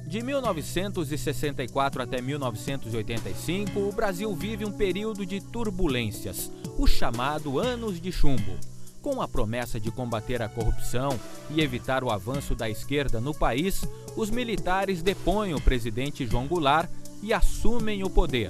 De 1964 até 1985, o Brasil vive um período de turbulências, o chamado Anos de Chumbo. Com a promessa de combater a corrupção e evitar o avanço da esquerda no país, os militares depõem o presidente João Goulart e assumem o poder.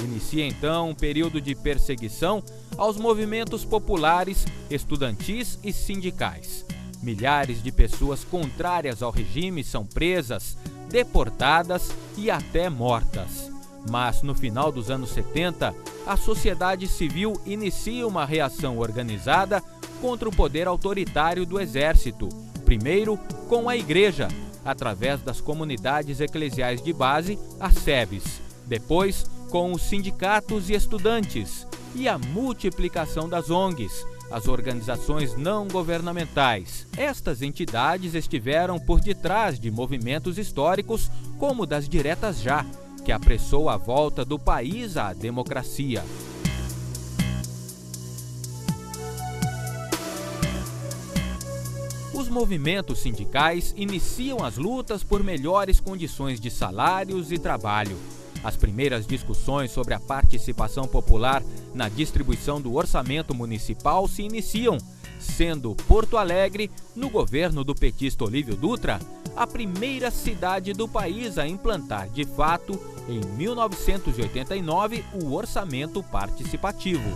Inicia então um período de perseguição aos movimentos populares, estudantis e sindicais. Milhares de pessoas contrárias ao regime são presas, deportadas e até mortas. Mas no final dos anos 70, a sociedade civil inicia uma reação organizada contra o poder autoritário do exército, primeiro com a igreja, através das comunidades eclesiais de base, as SEBs, depois com os sindicatos e estudantes, e a multiplicação das ONGs, as organizações não governamentais. Estas entidades estiveram por detrás de movimentos históricos como o das Diretas Já, que apressou a volta do país à democracia. Os movimentos sindicais iniciam as lutas por melhores condições de salários e trabalho. As primeiras discussões sobre a participação popular na distribuição do orçamento municipal se iniciam, sendo Porto Alegre, no governo do petista Olívio Dutra, a primeira cidade do país a implantar de fato, em 1989, o orçamento participativo.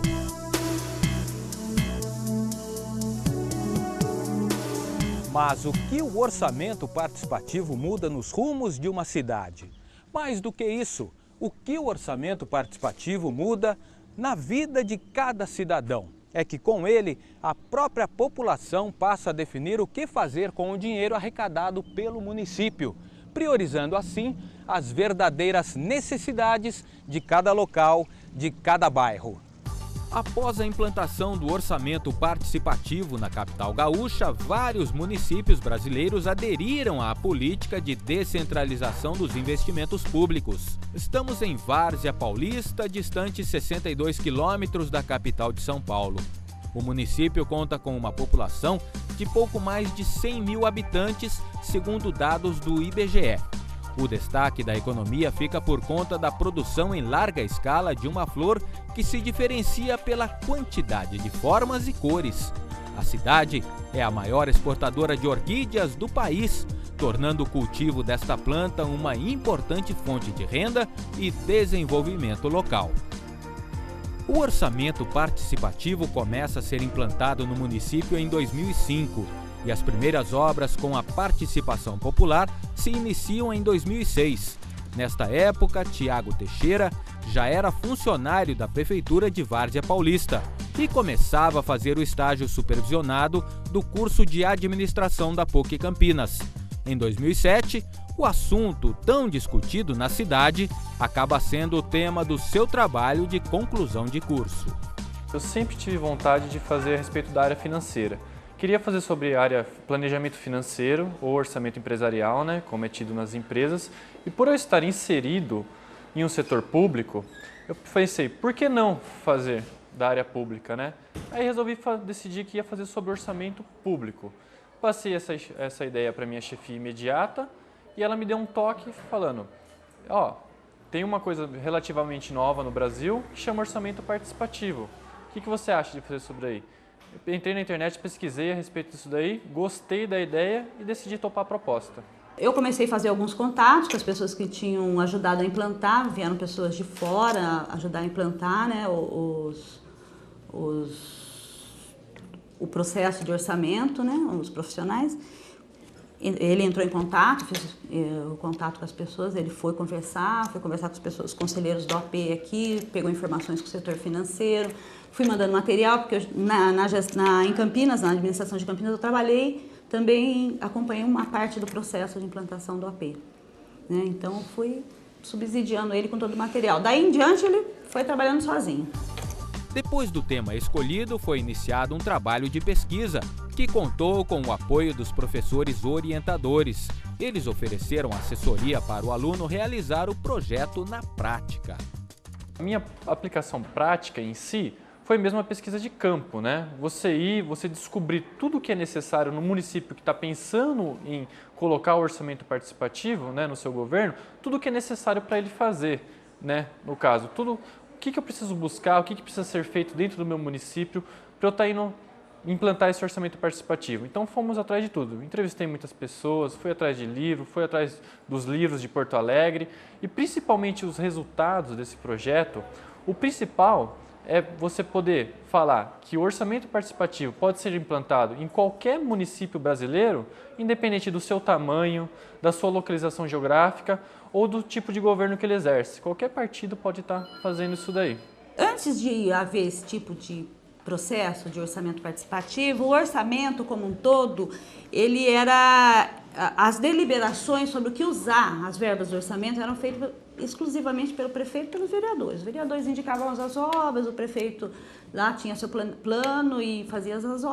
Mas o que o orçamento participativo muda nos rumos de uma cidade? Mais do que isso, o que o orçamento participativo muda na vida de cada cidadão? É que com ele, a própria população passa a definir o que fazer com o dinheiro arrecadado pelo município, priorizando assim as verdadeiras necessidades de cada local, de cada bairro. Após a implantação do orçamento participativo na capital gaúcha, vários municípios brasileiros aderiram à política de descentralização dos investimentos públicos. Estamos em Várzea Paulista, distante 62 quilômetros da capital de São Paulo. O município conta com uma população de pouco mais de 100 mil habitantes, segundo dados do IBGE. O destaque da economia fica por conta da produção em larga escala de uma flor que se diferencia pela quantidade de formas e cores. A cidade é a maior exportadora de orquídeas do país, tornando o cultivo desta planta uma importante fonte de renda e desenvolvimento local. O orçamento participativo começa a ser implantado no município em 2005. E as primeiras obras com a participação popular se iniciam em 2006. Nesta época, Tiago Teixeira já era funcionário da Prefeitura de Várzea Paulista e começava a fazer o estágio supervisionado do curso de administração da PUC Campinas. Em 2007, o assunto tão discutido na cidade acaba sendo o tema do seu trabalho de conclusão de curso. Eu sempre tive vontade de fazer a respeito da área financeira. Queria fazer sobre a área planejamento financeiro ou orçamento empresarial, como é tido nas empresas. E por eu estar inserido em um setor público, eu pensei, por que não fazer da área pública, Aí resolvi decidir que ia fazer sobre orçamento público. Passei essa ideia para minha chefia imediata e ela me deu um toque falando, tem uma coisa relativamente nova no Brasil que chama orçamento participativo. O que você acha de fazer sobre aí? Eu entrei na internet, pesquisei a respeito disso daí, gostei da ideia e decidi topar a proposta. Eu comecei a fazer alguns contatos com as pessoas que tinham ajudado a implantar, vieram pessoas de fora ajudar a implantar o processo de orçamento, os profissionais. Ele entrou em contato, fiz o contato com as pessoas, ele foi conversar com as pessoas, os conselheiros do AP aqui, pegou informações com o setor financeiro, fui mandando material, porque em Campinas, na administração de Campinas, eu trabalhei, também acompanhei uma parte do processo de implantação do AP. Então, fui subsidiando ele com todo o material. Daí em diante, ele foi trabalhando sozinho. Depois do tema escolhido, foi iniciado um trabalho de pesquisa que contou com o apoio dos professores orientadores. Eles ofereceram assessoria para o aluno realizar o projeto na prática. A minha aplicação prática em si foi mesmo uma pesquisa de campo, né? Você descobrir tudo o que é necessário no município que está pensando em colocar o orçamento participativo, né, no seu governo, tudo o que é necessário para ele fazer, né? No caso, tudo o que eu preciso buscar, o que precisa ser feito dentro do meu município para eu estar indo implantar esse orçamento participativo. Então fomos atrás de tudo. Entrevistei muitas pessoas, fui atrás de livro, fui atrás dos livros de Porto Alegre e principalmente os resultados desse projeto. O principal é você poder falar que o orçamento participativo pode ser implantado em qualquer município brasileiro, independente do seu tamanho, da sua localização geográfica ou do tipo de governo que ele exerce. Qualquer partido pode estar fazendo isso daí. Antes de haver esse tipo de processo de orçamento participativo, o orçamento como um todo, ele era, as deliberações sobre o que usar as verbas do orçamento eram feitas exclusivamente pelo prefeito e pelos vereadores. Os vereadores indicavam as obras, o prefeito lá tinha seu plano e fazia as obras.